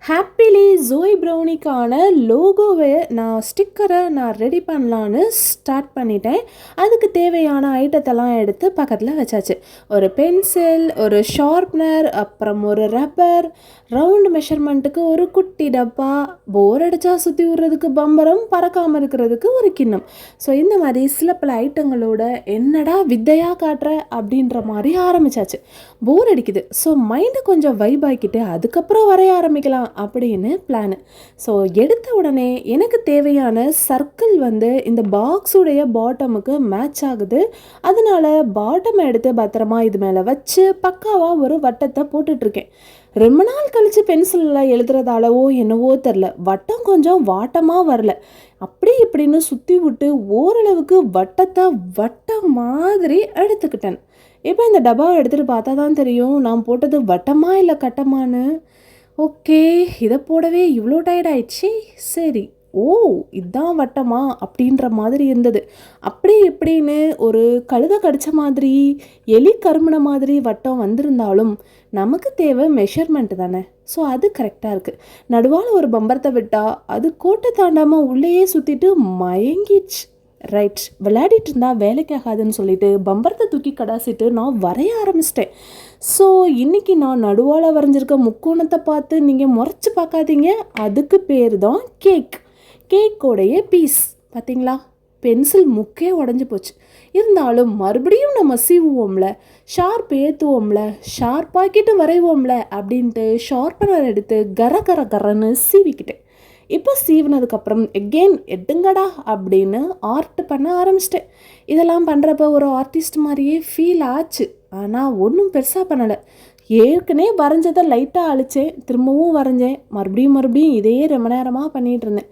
Happily Joy ப்ரௌனிக்கான லோகோவை ஸ்டிக்கரை நான் ready பண்ணலான்னு start பண்ணிட்டேன். அதுக்கு தேவையான ஐட்டத்தெல்லாம் எடுத்து பக்கத்தில் வச்சாச்சு. ஒரு பென்சில், ஒரு ஷார்ப்னர், அப்புறம் ஒரு ரப்பர், ரவுண்ட் மெஷர்மெண்ட்டுக்கு ஒரு குட்டி டப்பா, போர் அடித்தா சுற்றி விடுறதுக்கு பம்பரம், பறக்காமல் இருக்கிறதுக்கு ஒரு கிண்ணம். ஸோ இந்த மாதிரி சில பல ஐட்டங்களோட என்னடா வித்தையாக காட்டுற அப்படின்ற மாதிரி ஆரம்பித்தாச்சு. போர் அடிக்குது, ஸோ மைண்டை கொஞ்சம் வைப் ஆக்கிட்டு அதுக்கப்புறம் வரைய ஆரம்பிக்கலாம் அப்படின்னு பிளானு. ஸோ எடுத்த உடனே எனக்கு தேவையான சர்க்கிள் இந்த பாக்ஸுடைய பாட்டமுக்கு மேட்ச் ஆகுது. அதனால பாட்டம் எடுத்து பத்திரமா இது மேலே வச்சு பக்காவாக ஒரு வட்டத்தை போட்டுட்ருக்கேன். ரொம்ப நாள் கழித்து பென்சிலில் எழுதுறதாலவோ என்னவோ தெரில, வட்டம் கொஞ்சம் வாட்டமாக வரல. அப்படி இப்படின்னு சுற்றி விட்டு ஓரளவுக்கு வட்டத்தை வட்டம் மாதிரி எடுத்துக்கிட்டேன். இப்போ இந்த டப்பாவை எடுத்துகிட்டு பார்த்தா தான் தெரியும் நான் போட்டது வட்டமா இல்லை கட்டமானு. ஓகே, இதை போடவே இவ்வளோ டயர்ட் ஆயிடுச்சு. சரி, ஓ இதுதான் வட்டமா அப்படின்ற மாதிரி இருந்தது. அப்படி இப்படின்னு ஒரு கழுதை கடித்த மாதிரி, எலி கருமின மாதிரி வட்டம் வந்திருந்தாலும் நமக்கு தேவை மெஷர்மெண்ட் தானே. ஸோ அது கரெக்டாக இருக்குது. நடுவால் ஒரு பம்பரத்தை விட்டால் அது கோட்டை தாண்டாமல் உள்ளேயே சுற்றிட்டு மயங்கிடுச்சு. ரைட், விளையாடிட்டு இருந்தால் வேலைக்காகாதுன்னு சொல்லிட்டு பம்பரத்தை தூக்கி கடாசிட்டு நான் வரைய ஆரம்பிச்சிட்டேன். ஸோ இன்றைக்கி நான் நடுவால் வரைஞ்சிருக்க முக்கோணத்தை பார்த்து நீங்கள் முறைச்சி பார்க்காதீங்க. அதுக்கு பேர் தான் கேக். கேக்கோடைய பீஸ் பார்த்தீங்களா, பென்சில் முக்கே உடஞ்சி போச்சு. இருந்தாலும் மறுபடியும் நம்ம சீவுவோம்ல, ஷார்ப் ஏற்றுவோம்ல, ஷார்ப்பாக்கிட்டு வரைவோம்ல அப்படின்ட்டு ஷார்ப்பனர் எடுத்து கர கர கரன்னு சீவிக்கிட்டேன். இப்போ சீவினதுக்கப்புறம் எகெயின் எடுங்கடா அப்படின்னு ஆர்ட் பண்ண ஆரம்பிச்சிட்டேன். இதெல்லாம் பண்ணுறப்ப ஒரு ஆர்டிஸ்ட் மாதிரியே ஃபீல் ஆச்சு. ஆனால் ஒன்றும் பெருசாக பண்ணலை. ஏற்கனவே வரைஞ்சதை லைட்டாக அழித்தேன், திரும்பவும் வரைஞ்சேன், மறுபடியும் இதையே ரொம்ப நேரமாக பண்ணிகிட்டு இருந்தேன்.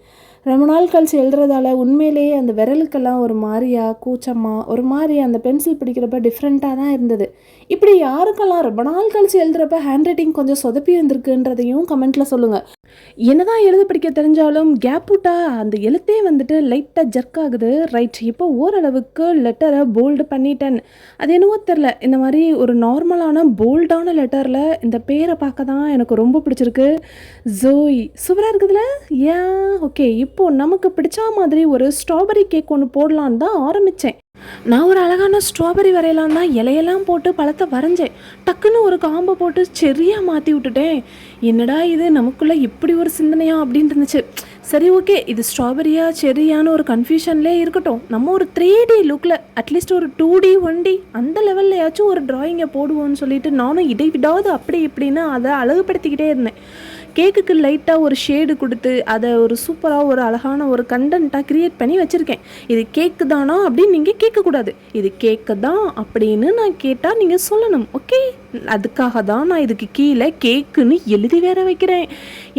ரொம்ப நாள் கழிச்சு எழுதுறதால உண்மையிலேயே அந்த விரலுக்கெல்லாம் ஒரு மாதிரியா கூச்சமாக, ஒரு மாதிரி அந்த பென்சில் பிடிக்கிறப்ப டிஃப்ரெண்ட்டாக தான் இருந்தது. இப்படி யாருக்கெல்லாம் ரொம்ப நாள் கழிச்சு எழுதுறப்ப ஹேண்ட் ரைட்டிங் கொஞ்சம் சொதப்பி வந்திருக்குன்றதையும் கமெண்ட்டில் சொல்லுங்கள். என்னதான் எழுத படிக்க தெரிஞ்சாலும் கேப் விட்டா அந்த எழுத்தே லைட்டாக ஜர்க் ஆகுது. ரைட், இப்போ ஓரளவுக்கு லெட்டரை போல்டு பண்ணிட்டேன். அது என்னவோ தெரில, இந்த மாதிரி ஒரு நார்மலான போல்டான லெட்டரில் இந்த பேரை பார்க்க தான் எனக்கு ரொம்ப பிடிச்சிருக்கு. ஜோய் சூப்பராக இருக்குதுல்ல. ஏன் ஓகே, இப்போது நமக்கு பிடிச்ச மாதிரி ஒரு ஸ்ட்ராபெரி கேக் ஒன்று போடலான்னு தான் ஆரம்பித்தேன். நான் ஒரு அழகான ஸ்ட்ராபெரி வரையலாம் தான் இலையெல்லாம் போட்டு பழத்தை வரைஞ்சேன். டக்குன்னு ஒரு காம்பை போட்டு செரியாக மாற்றி விட்டுட்டேன். என்னடா இது, நமக்குள்ளே இப்படி ஒரு சிந்தனையா அப்படின்னு இருந்துச்சு. சரி ஓகே, இது ஸ்ட்ராபெரியா செரியான்னு ஒரு கன்ஃபியூஷன்லேயே இருக்கட்டும். நம்ம ஒரு 3D லுக்கில் அட்லீஸ்ட் ஒரு 2D 1D அந்த லெவல்லையாச்சும் ஒரு ட்ராயிங்கை போடுவோன்னு சொல்லிட்டு நானும் இதை விடாது அப்படி இப்படின்னு அதை அழகுபடுத்திக்கிட்டே இருந்தேன். கேக்குக்கு லைட்டாக ஒரு ஷேடு கொடுத்து அதை ஒரு சூப்பராக ஒரு அழகான ஒரு கண்டென்ட்டாக க்ரியேட் பண்ணி வச்சுருக்கேன். இது கேக்கு தானா அப்படின்னு நீங்கள் கேட்கக்கூடாது. இது கேக்கு தான் அப்படின்னு நான் கேட்டால் நீங்கள் சொல்லணும். ஓகே, அதுக்காக தான் நான் இதுக்கு கீழே கேக்குன்னு எழுதி வேற வைக்கிறேன்.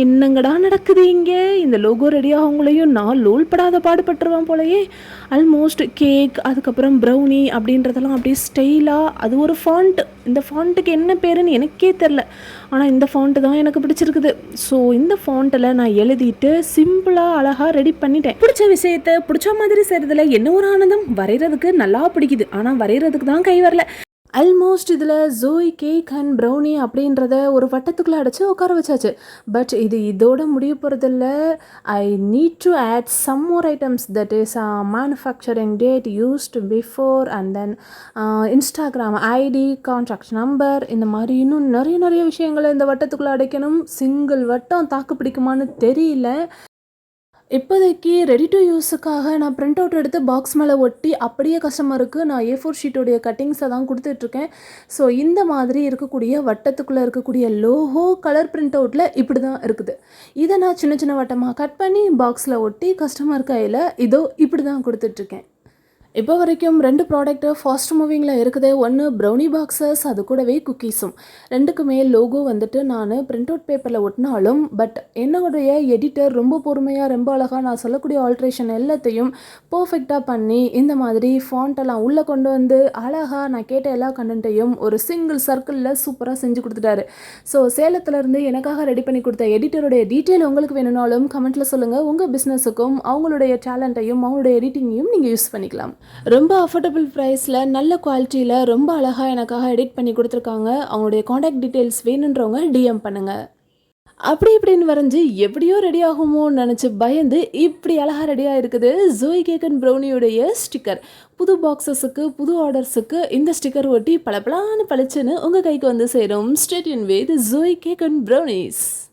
என்னங்கடா நடக்குது இங்கே? இந்த லோகோ ரெடியாகவங்களையும் நான் லோல் படாத பாடுபட்டுருவேன் போலயே. ஆல்மோஸ்ட் கேக், அதுக்கப்புறம் ப்ரௌனி அப்படின்றதெல்லாம் அப்படியே ஸ்டைலாக. அது ஒரு ஃபாண்ட். இந்த ஃபாண்ட்டுக்கு என்ன பேருன்னு எனக்கே தெரில, ஆனால் இந்த ஃபாண்ட்டு தான் எனக்கு பிடிச்சிருக்குது. ஸோ இந்த ஃபாண்ட்டில் நான் எழுதிட்டு சிம்பிளாக அழகாக ரெடி பண்ணிட்டேன். பிடிச்ச விஷயத்தை பிடிச்ச மாதிரி செய்கிறதுல என்ன ஒரு ஆனந்தம். வரைகிறதுக்கு நல்லா பிடிக்குது, ஆனால் வரைகிறதுக்கு தான் கை வரல. ஆல்மோஸ்ட் இதில் ஜோய் கேக் அண்ட் ப்ரௌனி அப்படின்றத ஒரு வட்டத்துக்குள்ளே அடைச்சி உட்கார வச்சாச்சு. பட் இது இதோட முடிய போகிறதில்ல. I need to add some more items, that is manufacturing date used before and then Instagram ID, contact number, இந்த மாதிரி இன்னும் நிறைய விஷயங்களை இந்த வட்டத்துக்குள்ளே அடைக்கணும். சிங்கிள் வட்டம் தாக்கு பிடிக்குமான்னு தெரியல. இப்போதைக்கு ரெடி டு யூஸுக்காக நான் பிரிண்ட் அவுட் எடுத்து பாக்ஸ் மேலே ஒட்டி அப்படியே கஸ்டமருக்கு நான் A4 ஷீட்டோடைய கட்டிங்ஸை தான் கொடுத்துட்ருக்கேன். ஸோ இந்த மாதிரி இருக்கக்கூடிய வட்டத்துக்குள்ளே இருக்கக்கூடிய லோகோ கலர் பிரிண்ட் அவுட்டில் இப்படி தான் இருக்குது. இதை நான் சின்ன வட்டமாக கட் பண்ணி பாக்ஸில் ஒட்டி கஸ்டமர் கையில் இதோ இப்படி தான் கொடுத்துட்ருக்கேன். இப்போ வரைக்கும் 2 ப்ராடக்ட்டு ஃபாஸ்ட் மூவிங்கில் இருக்குது. ஒன்று ப்ரௌனி பாக்ஸஸ், அது கூடவே குக்கீஸும். ரெண்டுக்குமே லோகோ நான் பிரிண்ட் அவுட் பேப்பரில் ஒட்டினாலும் பட் என்னுடைய எடிட்டர் ரொம்ப பொறுமையாக ரொம்ப அழகாக நான் சொல்லக்கூடிய ஆல்ட்ரேஷன் எல்லாத்தையும் பர்ஃபெக்டாக பண்ணி இந்த மாதிரி ஃபாண்ட்டெல்லாம் உள்ளே கொண்டு வந்து அழகாக நான் கேட்ட எல்லா கண்டென்ட்டையும் ஒரு சிங்கிள் சர்க்கிளில் சூப்பராக செஞ்சு கொடுத்துட்டாரு. ஸோ சேலத்துலேருந்து எனக்காக ரெடி பண்ணி கொடுத்த எடிட்டருடைய டீட்டெயில் உங்களுக்கு வேணும்னாலும் கமெண்ட்டில் சொல்லுங்கள். உங்கள் பிஸ்னஸுக்கும் அவங்களுடைய டேலண்ட்டையும் அவங்களுடைய எடிட்டிங்கையும் நீங்கள் யூஸ் பண்ணிக்கலாம். ரொம்ப அஃபோர்டபுள் ப்ரைஸில் நல்ல குவாலிட்டியில் ரொம்ப அழகாக எனக்காக எடிட் பண்ணி கொடுத்துருக்காங்க. அவங்களுடைய காண்டாக்ட் டீட்டெயில்ஸ் வேணுன்றவங்க DM பண்ணுங்கள். அப்படி இப்படின்னு வரைஞ்சி எப்படியோ ரெடி ஆகுமோன்னு நினச்சி பயந்து இப்படி அழகாக ரெடியாக இருக்குது ஜோய் கேக் அண்ட் ப்ரௌனியுடைய ஸ்டிக்கர். புது பாக்ஸஸுக்கு புது ஆர்டர்ஸுக்கு இந்த ஸ்டிக்கர் ஒட்டி பளபளன்னு பளிச்சுன்னு உங்கள் கைக்கு வந்து சேரும். Stay tune with Joy cake and brownies.